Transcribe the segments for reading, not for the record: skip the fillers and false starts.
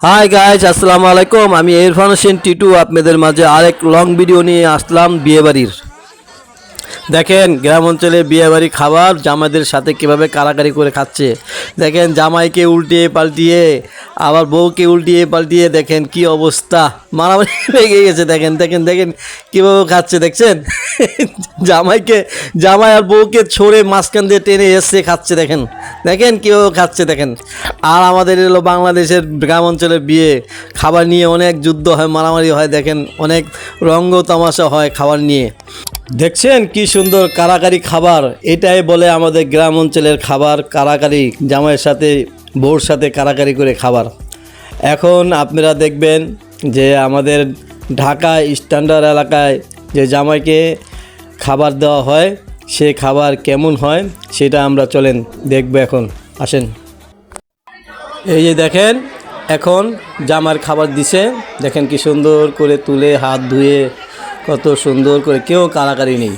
Hi guys, আসসালামু আলাইকুম। আমি ইরফান হোসেন টিটু আপনাদের মাঝে আরেক লং ভিডিও নিয়ে আসলাম বিয়েবাড়ির। দেখেন গ্রাম অঞ্চলে বিয়েবাড়ি খাবার জামাইদের সাথে কিভাবে কারাকারি করে খাচ্ছে। দেখেন জামাইকে উল্টিয়ে পাল্টিয়ে আবার বউকে উল্টিয়ে পাল্টিয়ে দেখেন কি অবস্থা, মারামারি লেগে গেছে। দেখেন দেখেন দেখেন কীভাবে খাচ্ছে দেখছেন। জামাই আর বউকে ছড়ে মাঝখান দিয়ে টেনে এসে খাচ্ছে। দেখেন দেখেন কীভাবে খাচ্ছে দেখেন। আর আমাদের এলো বাংলাদেশের গ্রাম অঞ্চলের বিয়ে, খাবার নিয়ে অনেক যুদ্ধ হয়, মারামারি হয়। দেখেন অনেক রঙ্গ তামাশা হয় খাবার নিয়ে। দেখছেন কি সুন্দর কারাকারি খাবার, এটাই বলে আমাদের গ্রাম অঞ্চলের খাবার। কারাকারি, জামাইয়ের সাথে বউর সাথে কারাকারি করে খাবার। এখন আপনারা দেখবেন যে আমাদের ঢাকা স্ট্যান্ডার্ড এলাকায় যে জামাইকে খাবার দেওয়া হয়, সে খাবার কেমন হয় সেটা আমরা চলেন দেখব। এখন আসেন, এই যে দেখেন এখন জামার খাবার দিছে। দেখেন কি সুন্দর করে তুলে হাত ধুয়ে, কত সুন্দর করে, কেউ কারাকারি নেই,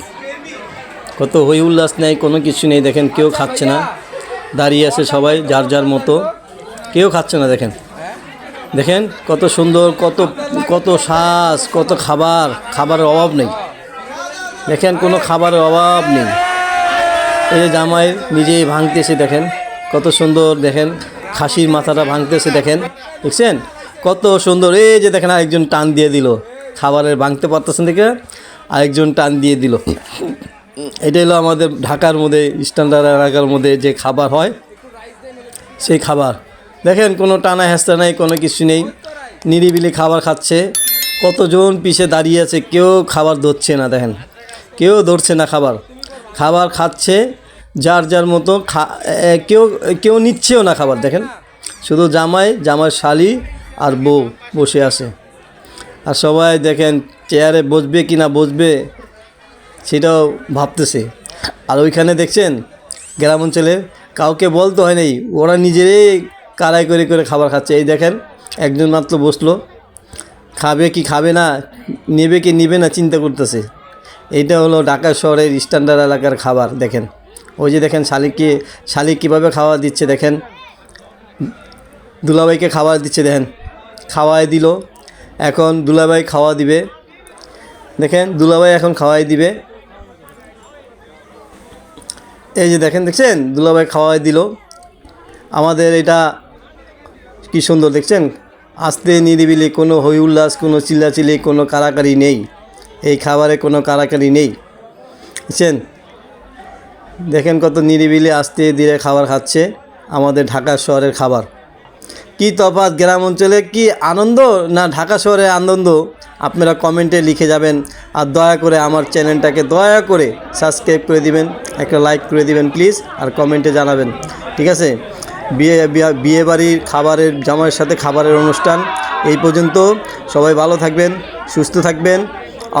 কত হই উল্লাস নেই, কোনো কিছু নেই। দেখেন কেউ খাচ্ছে না, দাঁড়িয়ে আছে সবাই যার যার মতো, কেউ খাচ্ছে না। দেখেন দেখেন কত সুন্দর, কত কত শ্বাস, কত খাবারের অভাব নেই। দেখেন কোনো খাবারের অভাব নেই। এই যে জামাই নিজেই ভাঙতেছে, দেখেন কত সুন্দর। দেখেন খাসির মাথাটা ভাঙতেছে, দেখেন দেখছেন কত সুন্দর। এই যে দেখেন আরেকজন টান দিয়ে দিল, খাবারের ভাঙতে পারতেছেন দেখে আরেকজন টান দিয়ে দিল। এটা হলো আমাদের ঢাকার মধ্যে স্ট্যান্ডার্ড এলাকার মধ্যে যে খাবার হয়, সেই খাবার। দেখেন কোনো টানা হেঁচড়া নেই, কোনো কিছু নেই, নিরিবিলি খাবার খাচ্ছে। কতজন পিছে দাঁড়িয়ে আছে, কেউ খাবার ধরছে না। দেখেন কেউ ধরছে না, খাবার খাচ্ছে যার যার মতো। কেউ কেউ নিচ্ছেও না খাবার। দেখেন শুধু জামাই শালি আর বউ বসে আছে। আর সবাই দেখেন চেয়ারে বসবে কি না বসবে সেটাও ভাবতেছে। আর ওইখানে দেখছেন গ্রাম অঞ্চলে কাউকে বলতে হয় নাই, ওরা নিজেরাই কারাই করে করে খাবার খাচ্ছে। এই দেখেন একজন মাত্র বসলো, খাবে কি খাবে না, নেবে কি নেবে না চিন্তা করতেছে। এইটা হলো ঢাকা শহরের স্ট্যান্ডার্ড এলাকার খাবার। দেখেন ওই যে দেখেন শালিক কীভাবে খাওয়া দিচ্ছে। দেখেন দুলাভাইকে খাবার দিচ্ছে, দেখেন খাওয়াই দিল। এখন দুলাভাই খাওয়া দিবে, দেখেন দুলাভাই এখন খাওয়াই দিবে। এই যে দেখেন দেখছেন দুলাভাই খাওয়াই দিল। আমাদের এটা কি সুন্দর দেখছেন, আস্তে নিরিবিলি, কোনো হই উল্লাস, কোনো চিল্লাচিল্লি, কোনো কারাকারি নেই। এই খাবারে কোনো কারাকারি নেই, বুঝছেন। দেখেন কত নিরিবিলি আস্তে ধীরে খাবার খাচ্ছে আমাদের ঢাকা শহরের খাবার। কি তফাৎ গ্রাম অঞ্চলে, কি আনন্দ না ঢাকা শহরে আনন্দ, আপনারা কমেন্টে লিখে যাবেন। আর দয়া করে আমার চ্যানেলটাকে দয়া করে সাবস্ক্রাইব করে দিবেন, একটা লাইক করে দিবেন প্লিজ, আর কমেন্টে জানাবেন, ঠিক আছে। বিয়েবাড়ির খাবারের, জামাইয়ের সাথে খাবারের অনুষ্ঠান এই পর্যন্ত। সবাই ভালো থাকবেন, সুস্থ থাকবেন।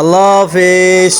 আল্লাহ হাফেজ।